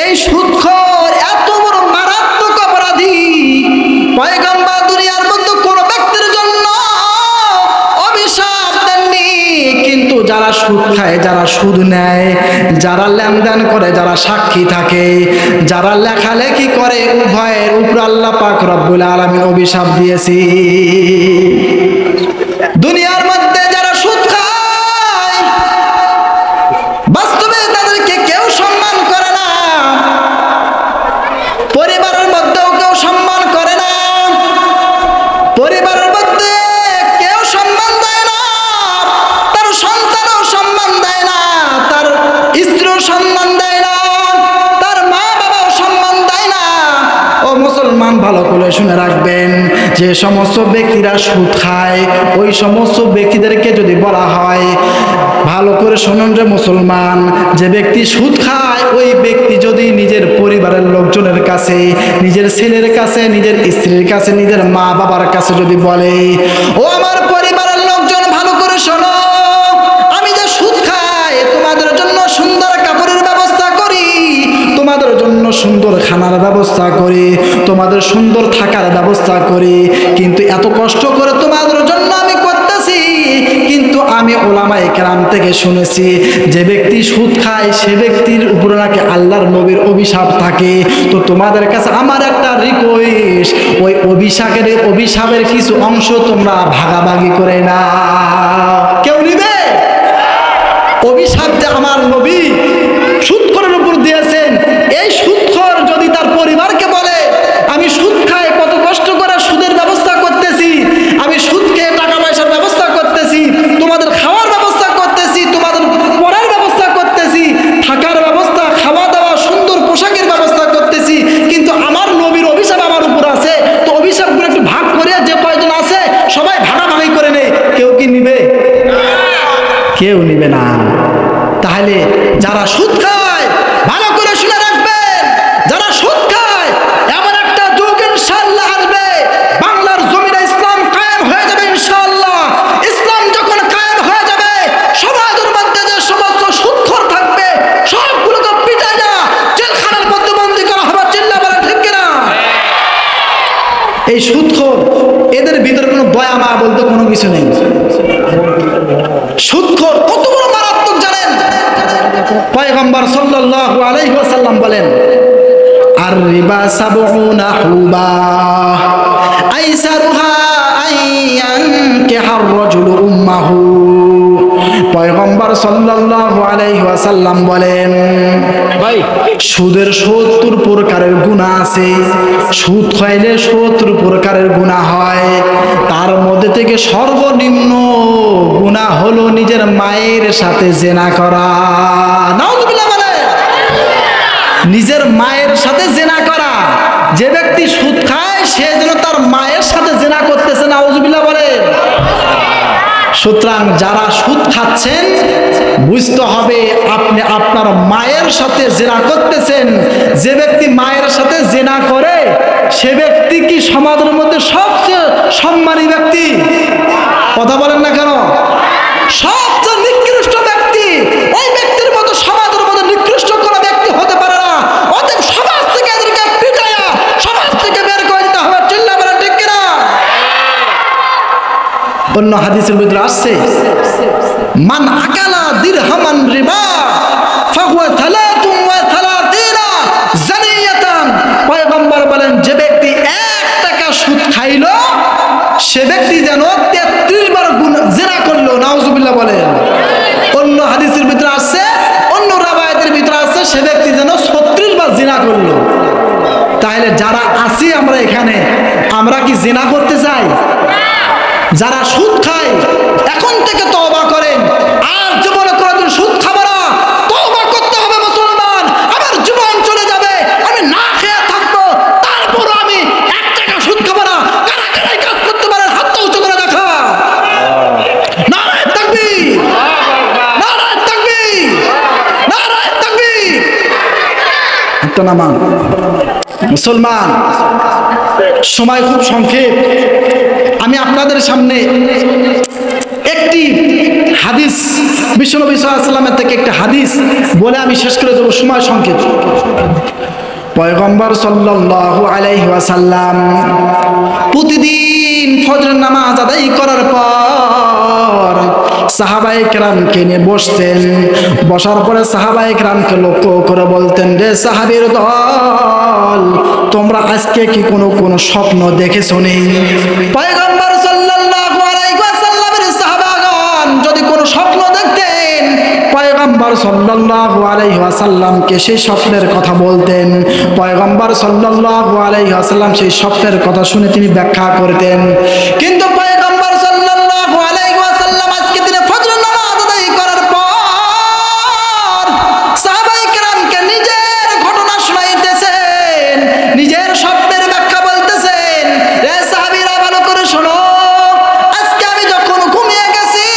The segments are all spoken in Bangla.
এই সুদখোর এত বড় মারাত্মক অপরাধী, পয়গম্বর দুনিয়ার মধ্যে কোন ব্যক্তির জন্য অভিশাপ দেননি। কিন্তু যারা সুদ খায়, যারা সুদ নেয়, যারা লেনদেন করে, যারা সাক্ষী থাকে, যারা লেখালেখি করে, উভয়ের উপর আল্লাহ পাক রব্বুল আলামিন অভিশাপ দিয়েছে। দুনিয়ার মধ্যে যারা সুদ খায়, বাস্তবে তাদেরকে কেউ সম্মান করে না, পরিবারের মধ্যেও কেউ সম্মান করে না, পরিবারের মধ্যে কেউ সম্মান দেয় না, তার সন্তানও সম্মান দেয় না, তার স্ত্রীও সম্মান দেয় না, তার মা বাবাও সম্মান দেয় না। ও মুসলমান, ভালো করে শুনে রাখবেন, যে সমস্ত ব্যক্তিরা সুদ খায়, ওই সমস্ত ব্যক্তিদেরকে যদি বলা হয়, ভালো করে শুনুন রে মুসলমান, যে ব্যক্তি সুদ খায়, ওই ব্যক্তি যদি নিজের পরিবারের লোকজনের কাছে, নিজের ছেলের কাছে, নিজের স্ত্রীর কাছে, নিজের মা বাবার কাছে যদি বলে, ও আমার পরিবারের লোকজন ভালো করে শোনো, আমি যে সুদ খাই, তোমাদের জন্য সুন্দর কাপড়ের ব্যবস্থা করি, তোমাদের জন্য সুন্দর খানার ব্যবস্থা করি, তোমাদের সুন্দর থাকার ব্যবস্থা করি, কিন্তু এত কষ্ট করে তোমাদের জন্য আমি করতেছি, কিন্তু আমি ওলামায়ে কেরাম থেকে শুনেছি, যে ব্যক্তি সুদ খায় সে ব্যক্তির উপরে নাকি আল্লাহর নবীর অভিশাপ থাকে। তো তোমাদের কাছে আমার একটা রিকোয়েস্ট, ওই অভিশাপের কিছু অংশ তোমরা ভাগাভাগি করে না। কেউ নিবে? অভিশাপ যে আমার নবী সুদখোরের উপর দিয়েছেন, এই সুদখোর যদি তার পরিবারকে বলে, আমি সুদ খাই, কত কষ্ট করে সুদের ব্যবস্থা করতেছি, আমি সুদ খেয়ে টাকা পয়সার ব্যবস্থা করতেছি, তোমাদের খাওয়ার ব্যবস্থা করতেছি, তোমাদের পড়ার ব্যবস্থা করতেছি, থাকার ব্যবস্থা, খাওয়া দাওয়া, সুন্দর পোশাকের ব্যবস্থা করতেছি, কিন্তু আমার নবীর অভিশাপ আমার উপর আছে, তো অভিশাপগুলো একটু ভাগ করে যে কয়জন আছে সবাই ভাগাভাগি করে নেই। কেউ কি নিবে? কেউ নিবে না। তাহলে যারা সুদ খায়, ভালো করে শুনে রাখবেন, যারা সুদ খায়, এমন একটা যুগ ইনশাআল্লাহ আসবে, বাংলার জমিনে ইসলাম কায়েম হয়ে যাবে ইনশাআল্লাহ। ইসলাম যখন কায়েম হয়ে যাবে, সমাজের মধ্যে যে সমস্ত সুদখোর থাকবে সবগুলোকে পিটাইয়া জেলখানার মধ্যে বন্দী করা হবে। চিল্লা বলেন ঠিক কিনা? এই সুদখোর, এদের ভিতরে কোনো দয়া মায়া বলতে কোনো কিছু নেই। সুদখোর কত বড় মারাত্মক জানেন? পয়গম্বর সাল্লাল্লাহু আলাইহি ওয়াসাল্লাম বলেন, আর রিবা সাবউনা হুবা আইসারুহা আইয়ানকিহার রাজুলু উম্মাহু। পয়গম্বর সাল্লাল্লাহু আলাইহি ওয়াসাল্লাম বলেন, ভাই সুদের 70 প্রকারের গুনাহ আছে। সুদ খাইলে 70 প্রকারের গুনাহ হয়। তার মধ্যে থেকে সর্বনিম্ন গুনাহ হলো নিজের মায়ের সাথে জিনা করা। নাউযুবিল্লাহ বলে, নিজের মায়ের সাথে জিনা করা। যে ব্যক্তি সুদ খায় সে যেন তার মায়ের সাথে জিনা করতেছে। নাউযুবিল্লাহ বলে। সুতরাং যারা সুদ খাচ্ছেন, বুঝতে হবে আপনি আপনার মায়ের সাথে জিনা করতেছেন। যে ব্যক্তি মায়ের সাথে জিনা করে সে ব্যক্তি কি সমাজের মধ্যে সবচেয়ে সম্মানী ব্যক্তি? কথা বলেন না কেন? সবচেয়ে নিকৃষ্ট ব্যক্তি। ওই ব্যক্তির মতো সমাজের মধ্যে নিকৃষ্ট কোনো ব্যক্তি হতে পারে না। অতএব সমাজ থেকে এদেরকে পিটাইয়া সমাজ থেকে বের করে দিতে হবে। চিল্লা বলেন ঠিক কিনা? অন্য হাদিসের ভিতরে আসছে, মান আকালা দিরহামান রিবা ফাহুয়া থালাতুন ওয়া থালাতিনা জানিয়াতান। পয়গম্বর বলেন, যে ব্যক্তি 1 টাকা সুদ খাইলো সে ব্যক্তি যেন 33 বার জিনা করলো। নাউযুবিল্লাহ বলেন। অন্য হাদিসের ভিতরে আসছে, অন্য রাওয়ায়াতের ভিতরে আসছে, সে ব্যক্তি যেন 36 বার জিনা করলো। তাহলে যারা আছি আমরা এখানে, আমরা কি জিনা করতে চাই? যারা সুদ খায় এখন থেকে তওবা করেন, আর জীবনে কোনোদিন সুদ খাবো না। তওবা করতে হবে মুসলমান। আমার জীবন চলে যাবে, আমি না খেয়ে থাকবো, তারপর আমি 1 টাকা সুদ খাবো না। কারা কারা এই কাজ করতে পারেন? হাতটা উঁচু করে দেখা। নারায়ে তাকবীর, নারায়ে তাকবীর, নারায়ে তাকবীর। হাতটা নামান। মুসলমান, সময় খুব সংক্ষেপ। আমি আপনাদের সামনে একটি হাদিস, বিশ্বনবী সাল্লাল্লাহু আলাইহি ওয়াসাল্লামের থেকে একটা হাদিস বলে আমি শেষ করে দেবো। সময় সংক্ষেপ। পয়গম্বর সাল্লাল্লাহু আলাইহি ওয়াসাল্লাম প্রতিদিন ফজরের নামাজ আদায় করার পর সাহাবায়ে কেরামকে নিয়ে বসতেন। বসার পরে সাহাবায়ে কেরামকে লক্ষ্য করে বলতেন, রে সাহাবীর দল, তোমরা আজকে কি কোনো স্বপ্ন দেখেছো নি? পয়গম্বর সাল্লাল্লাহু আলাইহি ওয়াসাল্লামের সাহাবাগণ যদি কোনো স্বপ্ন দেখতেন, পয়গম্বর সাল্লাল্লাহু আলাইহি ওয়াসাল্লামকে সেই স্বপ্নের কথা বলতেন। পয়গম্বর সাল্লাল্লাহু আলাইহি ওয়াসাল্লাম সেই স্বপ্নের কথা শুনে তিনি ব্যাখ্যা করতেন। কিন্তু পয়গম্বর সাল্লাল্লাহু আলাইহি ওয়াসাল্লাম আজকে দিনে ফজরের নামাজ আদায় করার পর সাহাবায়ে কেরামকে নিজের ঘটনা শোনাইতেছেন, নিজের স্বপ্নের ব্যাখ্যা বলতেছেন। রে সাহাবীরা, ভালো করে শোনো, আজকে আমি যখন ঘুমিয়ে গেছি,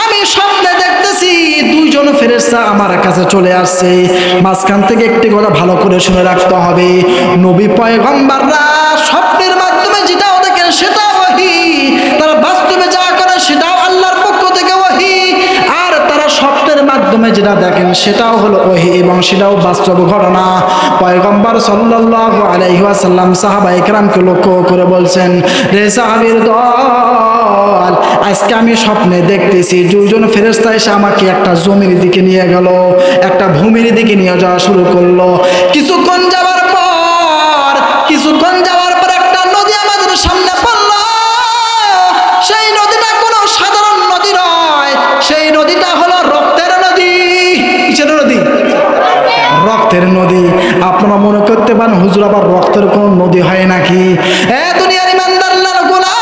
আমি স্বপ্নে দেখতেছি দুইজন ফেরেশতা আমার কাছে চলে আসছে। মাঝখান থেকে একটি কথা ভালো করে শুনে রাখতে হবে, নবী পয়গম্বররা স্বপ্নের মাধ্যমে যেটাও দেখেন সেটাও ওহী, তারা বাস্তবে যা করে সেটাও আল্লাহর পক্ষ থেকে ওহী, আর তারা স্বপ্নের মাধ্যমে যেটা দেখেন সেটাও হলো ওহী এবং সেটাও বাস্তব ঘটনা। পয়গম্বর সাল্লাল্লাহু আলাইহি ওয়াসাল্লাম সাহাবায়ে কেরামকে লক্ষ্য করে বলছেন, রে সাহাবীর দল, আজকে আমি স্বপ্নে দেখতেছি দুইজন ফেরেশতা এসে আমাকে একটা জমির দিকে নিয়ে গেল, একটা ভূমির দিকে নিয়ে যাওয়া শুরু করলো। কিছুক্ষণ যাওয়ার পর একটা নদী আমাদের সামনে পড়ল। সেই নদীটা কোনো সাধারণ নদী নয়, সেই নদীটা হলো রক্তের নদী। কিসের নদী? রক্তের নদী। আপনারা মনে করতে পারেন, হুজুর আবার রক্তের কোন নদী হয় নাকি? দুনিয়ার ইমানদার আল্লাহর গোলাম,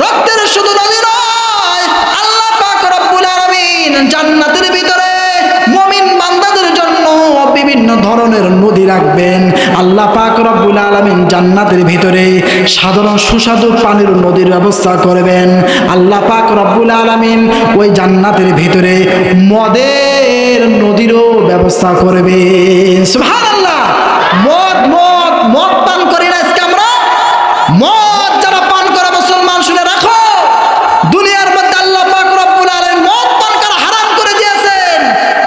রক্তের শুধু নদী নয়, আল্লাহ পাক রব্বুল আলামিন জান্নাতের ভিতরে মুমিন বান্দাদের জন্য বিভিন্ন ধরনের নদী রাখবেন। আল্লাহ পাক রব্বুল আলামিন জান্নাতের ভিতরে সাধারণ সুস্বাদু পানির নদীর ব্যবস্থা করবেন। আল্লাহ পাক রব্বুল আলামিন ওই জান্নাতের ভিতরে মদের নদীরও ব্যবস্থা করবেন। সুবহানাল্লাহ। মদ পান করি না আজকে আমরা? মদ যারা পান করে মুসলমান, শুনে রাখো, দুনিয়ার মধ্যে আল্লাহ পাক রব্বুল আলামিন মদ পান করা হারাম করে দিয়েছেন।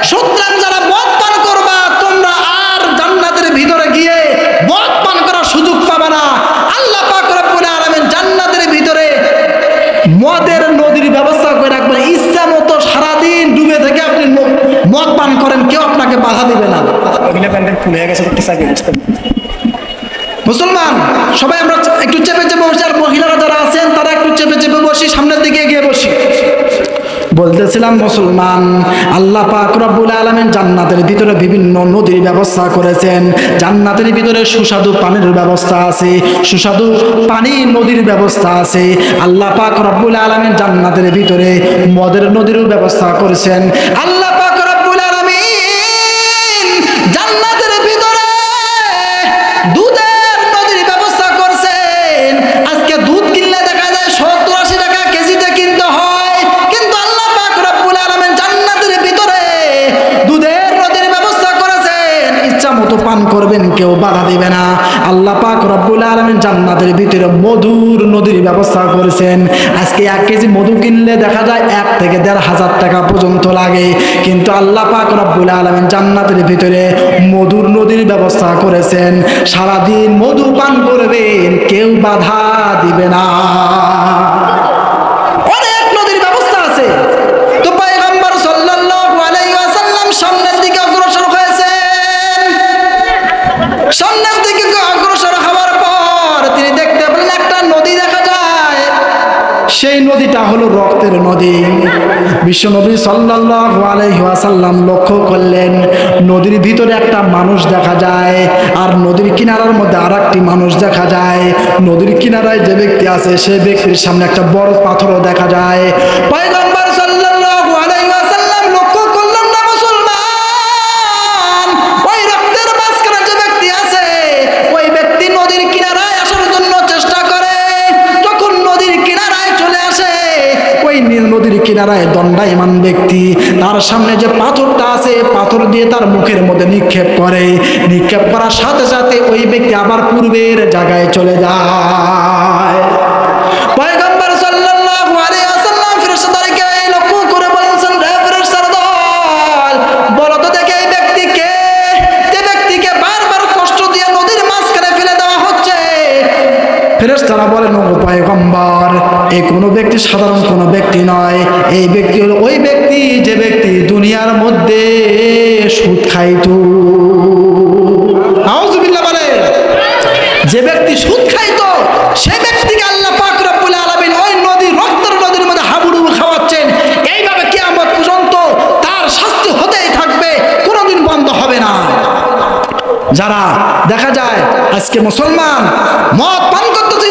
সুতরাং যারা মদ পান করবা, তোমরা আর জান্নাতের ভিতরে গিয়ে মদ পান করার সুযোগ পাবে না। আল্লাহ পাক রব্বুল আলামিন জান্নাতের ভিতরে মদের নদীর ব্যবস্থা করে রাখবেন। ইচ্ছা মতো সারাদিন ডুবে থেকে আপনি মদ পান করেন, কেউ আপনাকে বাধা দিবে না। মুসলমান সবাই আমরা একটু চেপে চেপে বসি, আর মহিলারা যারা আছেন তারা একটু চেপে চেপে বসি, সামনের দিকে এগিয়ে বসি। বলতেছিলাম মুসলমান, আল্লাহ পাক রব্বুল আলামিন জান্নাতের ভিতরে বিভিন্ন নদীর ব্যবস্থা করেছেন। জান্নাতের ভিতরে সুস্বাদু পানির ব্যবস্থা আছে, সুস্বাদু পানি নদীর ব্যবস্থা আছে। আল্লাহ পাক রব্বুল আলামিন জান্নাতের ভিতরে মদের নদীরও ব্যবস্থা করেছেন। আল্লাহ পাক রব্বুল আলামিন জান্নাতের ভিতরে দুধের নদীর ব্যবস্থা করছেন। আজকে দুধ কিনলে দেখা যায় 70-80 টাকা কেজিতে কিনতে হয়, কিন্তু আল্লাহ পাক রব্বুল আলামিন জান্নাতের ভিতরে দুধের নদীর ব্যবস্থা করেছেন। ইচ্ছা মতো পান করবেন, কেউ বাধা দিবে না। আল্লাহ পাক রব্বুল আলামিন জান্নাতের ভিতরে মধুর নদীর ব্যবস্থা করেছেন। আজকে 1 কেজি মধু কিনলে দেখা যায় 1 থেকে 1,500 টাকা পর্যন্ত লাগে, কিন্তু আল্লাহ পাক রব্বুল আলামিন জান্নাতের ভিতরে মধুর নদীর ব্যবস্থা করেছেন। সারাদিন মধু পান করবেন, কেউ বাধা দিবে না। অনেক নদীর ব্যবস্থা আছে। তো পয়গম্বর সাল্লাল্লাহু আলাইহি ওয়াসাল্লাম সামনের দিকে অগ্রসর হয়েছেন। সামনের দিকে অগ্রসর হওয়ার পর তিনি দেখতে পেলেন একটা নদী দেখা যায়। সেই নদীটা হলো রক্তের নদী। বিশ্বনবী সাল্লাল্লাহু আলাইহি ওয়াসাল্লাম লক্ষ্য করলেন, নদীর ভিতরে একটা মানুষ দেখা যায়, আর নদীর কিনারার মধ্যে আরেকটি মানুষ দেখা যায়। নদীর কিনারায় যে ব্যক্তি আছে, সেই ব্যক্তির সামনে একটা বড় পাথরও দেখা যায়। পয়গম্বর সাল্লাল্লাহু আলাইহি ওয়াসাল্লাম লক্ষ্য করলেন, না মুসলমান, ওই রক্তের মাঝখানে যে ব্যক্তি আছে, ওই ব্যক্তি নদীর কিনারায় আসার জন্য চেষ্টা করে। যখন নদীর কিনারায় চলে আসে, ওই নদীর কিনারায় দণ্ডায়মান ব্যক্তি তার সামনে যে পাথরটা আছে, পাথর দিয়ে তার মুখের মধ্যে নিক্ষেপ করে। নিক্ষেপ করার সাথে সাথে ওই ব্যক্তি আবার পূর্বের জায়গায় চলে যায়। পয়গম্বর সাল্লাল্লাহু আলাইহি ওয়াসাল্লাম ফেরেশতাদেরকে লক্ষ্য করে বলেন, রে ফেরেশতার দল, বলো তো দেখে এই ব্যক্তি কে? তারা বলেন ও পয়গম্বর, এই কোনো ব্যক্তি সাধারণ কোনো ব্যক্তি নয়, এই ব্যক্তি হলো ওই ব্যক্তি যে ব্যক্তি দুনিয়ার মধ্যে সুদ খাইতো। আউযুবিল্লাহ বলে, যে ব্যক্তি সুদ খাইতো সে ব্যক্তিকে আল্লাহ পাক রব্বুল আলামিন ওই নদী, রক্তের নদীর মধ্যে হাবুডুবু খাওয়াচ্ছেন। এইভাবে কিয়ামত পর্যন্ত তার শাস্তি হতেই থাকবে, কোনোদিন বন্ধ হবে না। যারা দেখা যায় আজকে মুসলমান মদ পান করতেছে